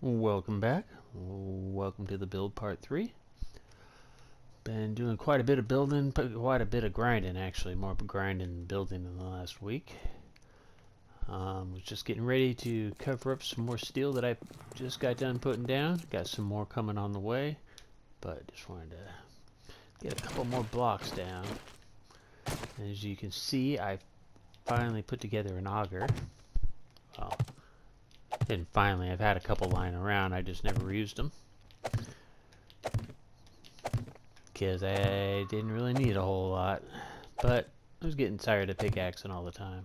Welcome back. Welcome to the build part 3. Been doing quite a bit of building, quite a bit of grinding actually, more grinding than building in the last week. Was just getting ready to cover up some more steel that I just got done putting down. Got some more coming on the way, but just wanted to get a couple more blocks down. And as you can see, I finally put together an auger. Well, and finally, I've had a couple lying around, I just never used them because I didn't really need a whole lot, but I was getting tired of pickaxing all the time.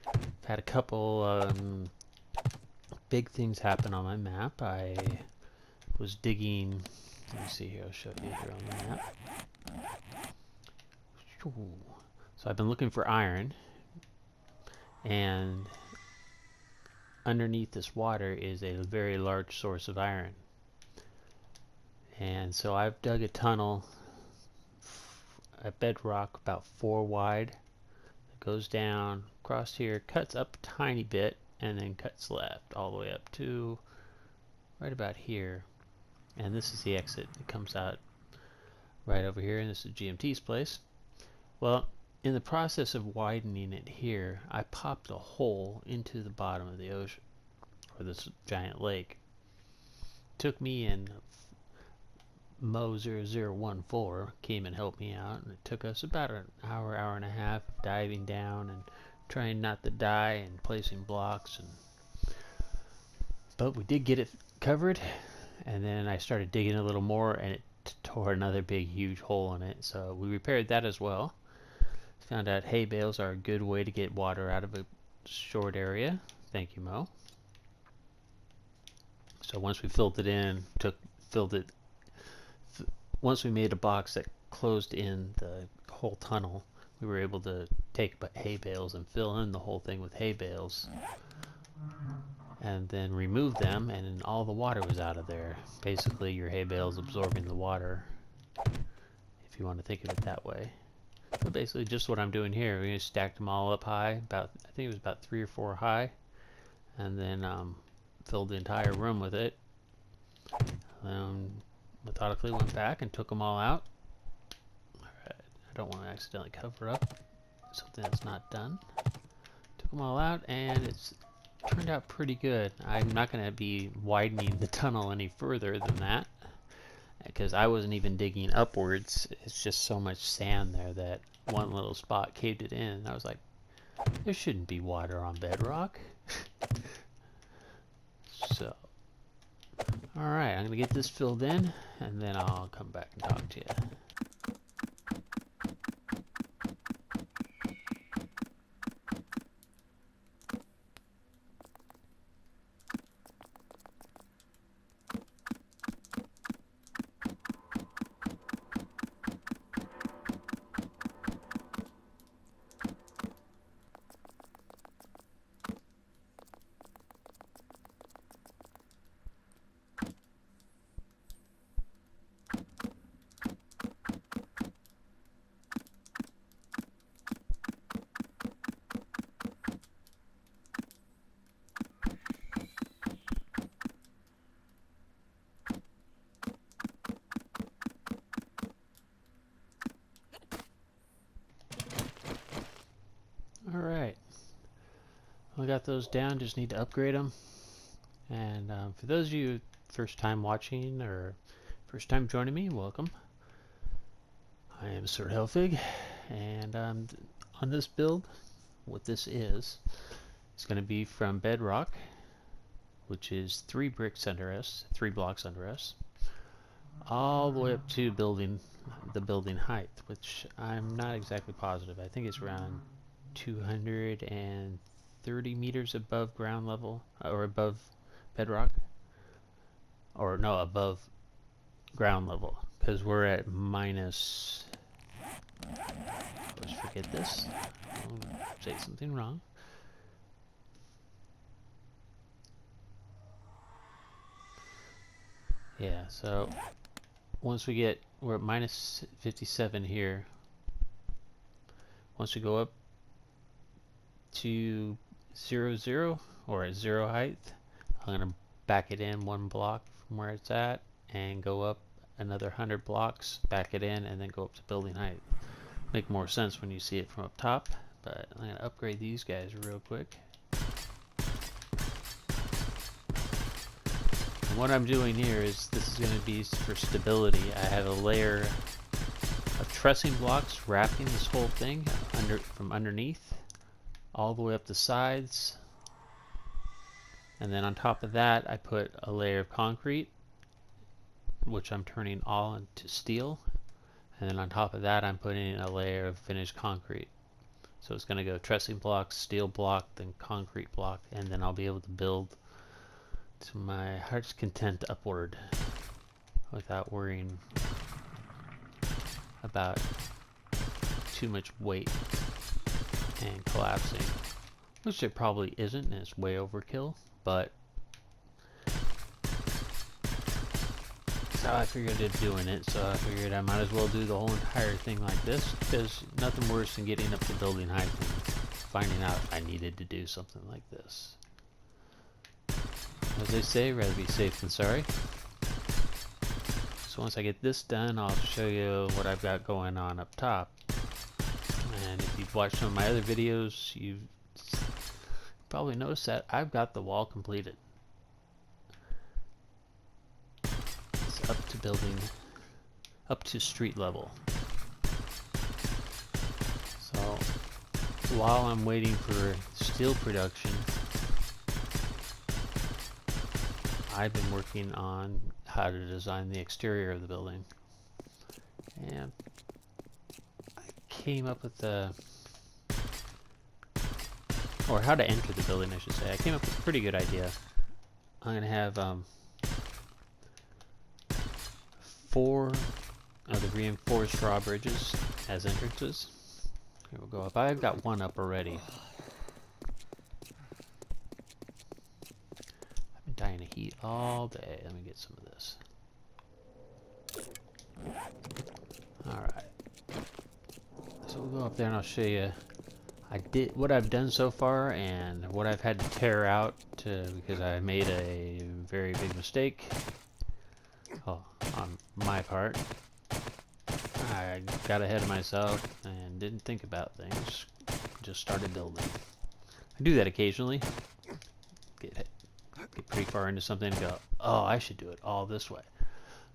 I've had a couple big things happen on my map. I was digging, let me see here, I'll show you here on the map. So I've been looking for iron, and underneath this water is a very large source of iron. And so I've dug a tunnel at bedrock about 4 wide. It goes down across here, cuts up a tiny bit, and then cuts left all the way up to right about here. And this is the exit. It comes out right over here, and this is GMT's place. Well, in the process of widening it here, I popped a hole into the bottom of the ocean, or this giant lake. It took me and Mo0014 came and helped me out, and it took us about an hour, hour and a half of diving down and trying not to die and placing blocks. But we did get it covered, and then I started digging a little more, and it tore another big huge hole in it, so we repaired that as well. Found out hay bales are a good way to get water out of a short area. Thank you, Mo. So once we filled it in, once we made a box that closed in the whole tunnel, we were able to take hay bales and fill in the whole thing with hay bales, and then remove them, and all the water was out of there. Basically, your hay bales absorbing the water, if you want to think of it that way. So basically, just what I'm doing here. We stacked them all up high, I think it was about 3 or 4 high, and then filled the entire room with it. Methodically went back and took them all out. Alright, I don't want to accidentally cover up something that's not done. Took them all out, and it's turned out pretty good. I'm not going to be widening the tunnel any further than that, because I wasn't even digging upwards. It's just so much sand there that one little spot caved it in. I was like, there shouldn't be water on bedrock. So, alright, I'm going to get this filled in, and then I'll come back and talk to you. Alright, I got those down, just need to upgrade them. And for those of you first time watching or first time joining me, welcome. I am SHAREfactory, and on this build, what this is, it's going to be from bedrock, which is 3 bricks under us, 3 blocks under us, all the way up to the building height, which I'm not exactly positive. I think it's around 230 meters above ground level, or above bedrock, or no, above ground level, because we're at minus, let's forget this, I'll say something wrong. Yeah, so once we're at minus 57 here. Once we go up to 0, 0, or at 0 height, I'm going to back it in 1 block from where it's at, and go up another 100 blocks, back it in, and then go up to building height. Make more sense when you see it from up top, but I'm going to upgrade these guys real quick. And what I'm doing here is, this is going to be for stability. I have a layer of trussing blocks wrapping this whole thing from underneath all the way up the sides, and then on top of that I put a layer of concrete, which I'm turning all into steel, and then on top of that I'm putting a layer of finished concrete. So it's going to go trussing block, steel block, then concrete block, and then I'll be able to build to my heart's content upward without worrying about too much weight and collapsing, which it probably isn't, and it's way overkill, but that's how I figured it doing it. So I figured I might as well do the whole entire thing like this, because nothing worse than getting up to building height and finding out I needed to do something like this. As they say, rather be safe than sorry. So once I get this done, I'll show you what I've got going on up top. And if you've watched some of my other videos, you've probably noticed that I've got the wall completed. It's up to building, up to street level. So while I'm waiting for steel production, I've been working on how to design the exterior of the building. And I came up with or how to enter the building, I should say. I came up with a pretty good idea. I'm going to have 4 of the reinforced drawbridges as entrances. Here we'll go up. I've got 1 up already. I've been dying of heat all day. Let me get some of this. Alright. So we'll go up there and I'll show you what I've done so far and what I've had to tear out because I made a very big mistake. Oh, on my part. I got ahead of myself and didn't think about things. Just started building. I do that occasionally. Get pretty far into something and go, oh, I should do it all this way.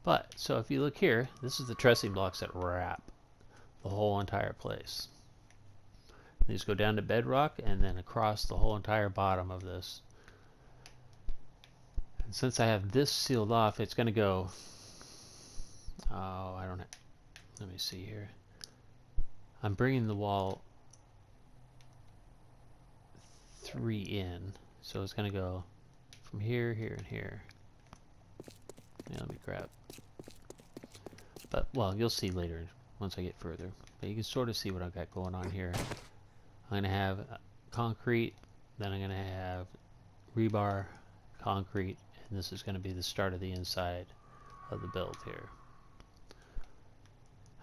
But, so if you look here, this is the trussing blocks that wrap the whole entire place. These go down to bedrock and then across the whole entire bottom of this. And since I have this sealed off, it's going to go, oh, I don't know. Let me see here. I'm bringing the wall 3 in. So it's going to go from here, here, and here. Yeah, let me grab. But, well, you'll see later once I get further. But you can sort of see what I've got going on here. I'm going to have concrete, then I'm going to have rebar, concrete, and this is going to be the start of the inside of the build here.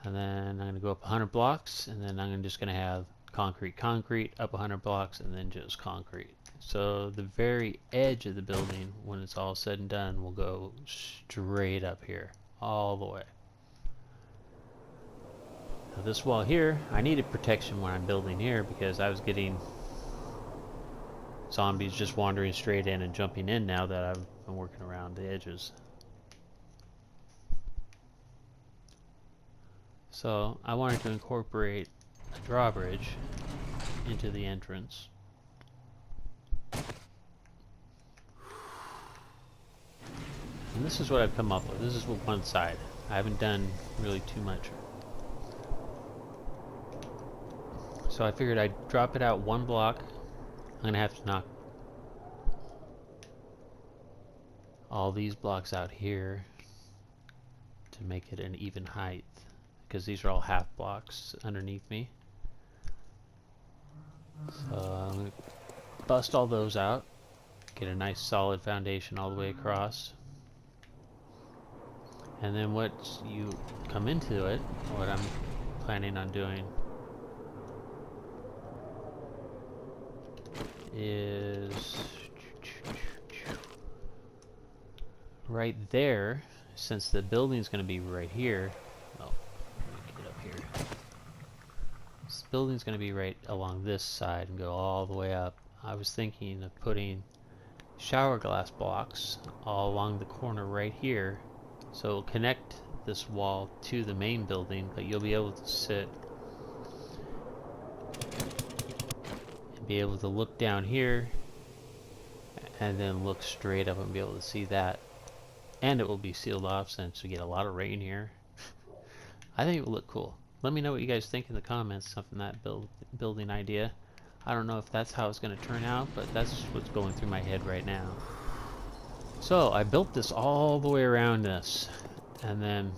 And then I'm going to go up 100 blocks, and then I'm just going to have concrete, concrete, up 100 blocks, and then just concrete. So the very edge of the building, when it's all said and done, will go straight up here, all the way. Now this wall here, I needed protection when I'm building here because I was getting zombies just wandering straight in and jumping in now that I've been working around the edges. So I wanted to incorporate a drawbridge into the entrance. And this is what I've come up with. This is one side. I haven't done really too much. So I figured I'd drop it out 1 block. I'm going to have to knock all these blocks out here to make it an even height, because these are all half blocks underneath me. So I'm going to bust all those out, get a nice solid foundation all the way across. And then once you come into it, what I'm planning on doing is right there, since the building's going to be right here. Oh, let me get up here. This building's going to be right along this side and go all the way up. I was thinking of putting shower glass blocks all along the corner right here, so it'll connect this wall to the main building, but you'll be able to sit and be able to look down here and then look straight up and be able to see that. And it will be sealed off since we get a lot of rain here. I think it will look cool. Let me know what you guys think in the comments on that building idea. I don't know if that's how it's going to turn out, but that's what's going through my head right now. So I built this all the way around this, and then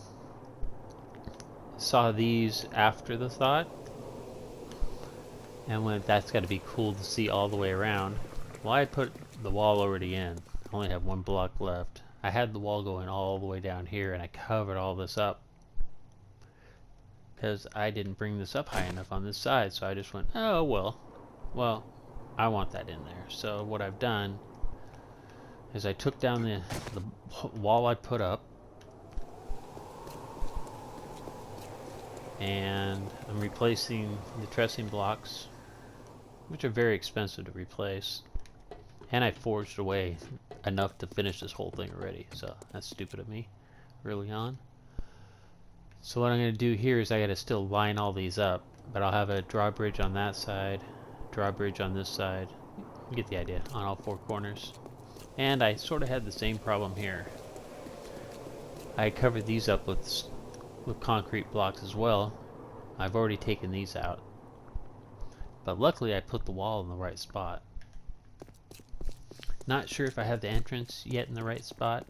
saw these after the thought, and went, that's got to be cool to see all the way around. Well, I put the wall already in. I only have one block left. I had the wall going all the way down here, and I covered all this up because I didn't bring this up high enough on this side, so I just went, oh well, I want that in there. So what I've done is I took down the wall I put up, and I'm replacing the trussing blocks, which are very expensive to replace, and I forged away enough to finish this whole thing already, so that's stupid of me early on. So what I'm going to do here is I got to still line all these up, but I'll have a drawbridge on that side, drawbridge on this side. You get the idea, on all four corners. And I sort of had the same problem here. I covered these up with concrete blocks as well. I've already taken these out, but luckily I put the wall in the right spot. Not sure if I have the entrance yet in the right spot,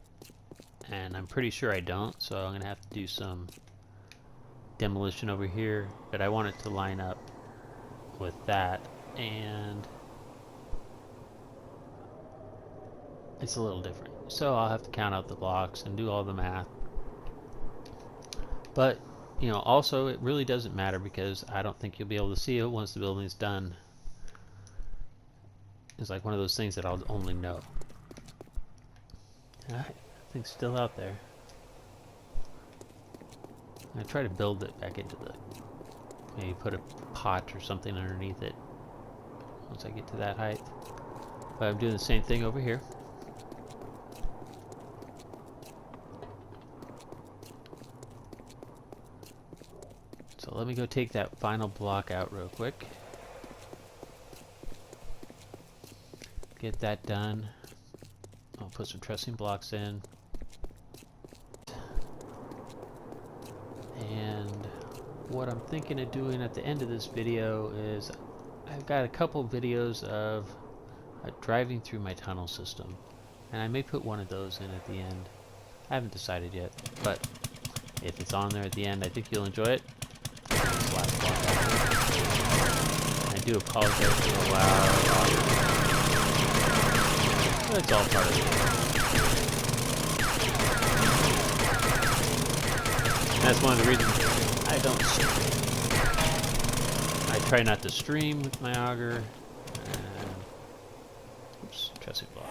and I'm pretty sure I don't, so I'm gonna have to do some demolition over here, but I want it to line up with that, and it's a little different, so I'll have to count out the blocks and do all the math. But you know, also it really doesn't matter because I don't think you'll be able to see it once the building's done. It's like one of those things that I'll only know. Alright, thing's still out there. I'm gonna try to build it back into the, maybe put a pot or something underneath it once I get to that height. But I'm doing the same thing over here. So let me go take that final block out real quick. Get that done. I'll put some trussing blocks in. And what I'm thinking of doing at the end of this video is I've got a couple videos of driving through my tunnel system, and I may put one of those in at the end. I haven't decided yet, but if it's on there at the end, I think you'll enjoy it. Last block. I do apologize for the loud. It's all part of it. That's one of the reasons I try not to stream with my auger. Oops, trussing block.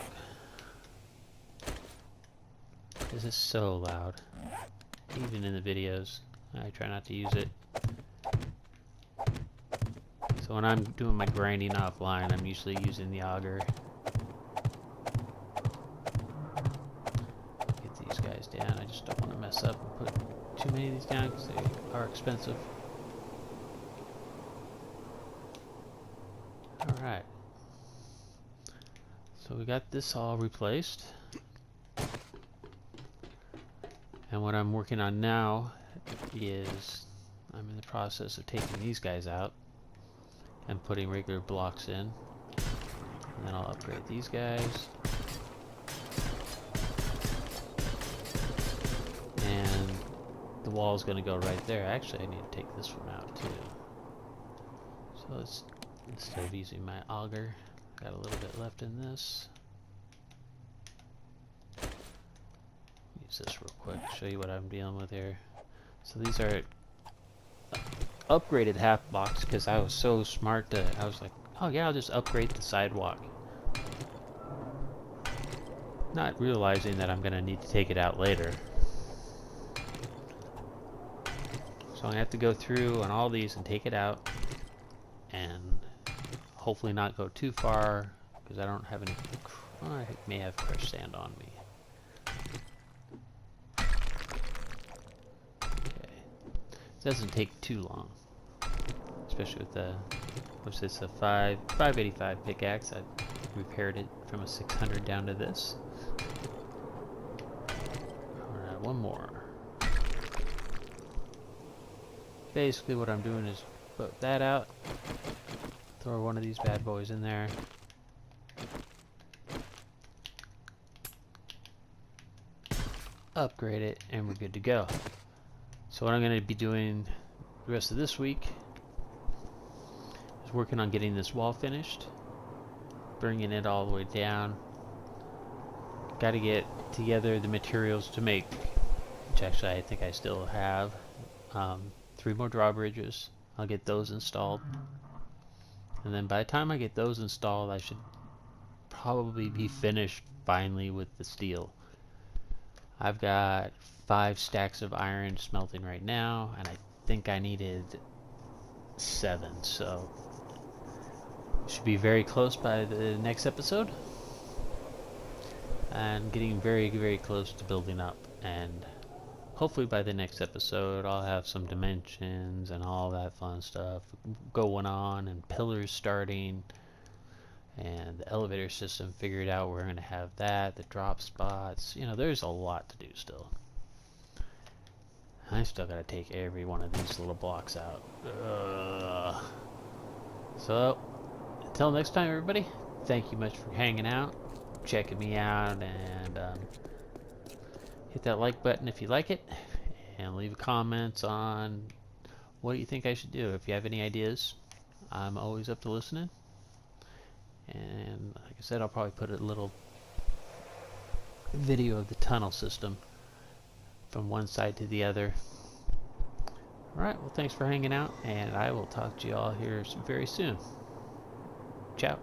This is so loud. Even in the videos, I try not to use it. So when I'm doing my grinding offline, I'm usually using the auger. Down. I just don't want to mess up and put too many of these down because they are expensive. Alright. So we got this all replaced. And what I'm working on now is I'm in the process of taking these guys out and putting regular blocks in. And then I'll upgrade these guys. And the wall is going to go right there. Actually, I need to take this one out too. So let's, instead of using my auger, got a little bit left in this. Use this real quick, show you what I'm dealing with here. So these are upgraded half blocks because I was so smart that I was like, oh yeah, I'll just upgrade the sidewalk. not realizing that I'm going to need to take it out later. So I'm going to have to go through on all these and take it out, and hopefully not go too far, because I don't have any, I may have crushed sand on me. Okay. It doesn't take too long, especially with the, what's this, a 585 pickaxe. I repaired it from a 600 down to this. Alright, one more. Basically what I'm doing is put that out, throw one of these bad boys in there, upgrade it, and we're good to go. So what I'm going to be doing the rest of this week is working on getting this wall finished, bringing it all the way down. Got to get together the materials to make, which actually I think I still have, 3 more drawbridges. I'll get those installed, and then by the time I get those installed, I should probably be finished finally with the steel. I've got 5 stacks of iron smelting right now, and I think I needed 7, so should be very close by the next episode, and getting very, very close to building up. And hopefully by the next episode I'll have some dimensions and all that fun stuff going on, and pillars starting, and the elevator system figured out. We're going to have that, the drop spots. You know, there's a lot to do still. I still got to take every one of these little blocks out. So until next time, everybody, thank you much for hanging out, checking me out, and hit that like button if you like it, and leave comments on what you think I should do. If you have any ideas, I'm always up to listening. And like I said, I'll probably put a little video of the tunnel system from one side to the other. Alright, well, thanks for hanging out, and I will talk to you all here very soon. Ciao.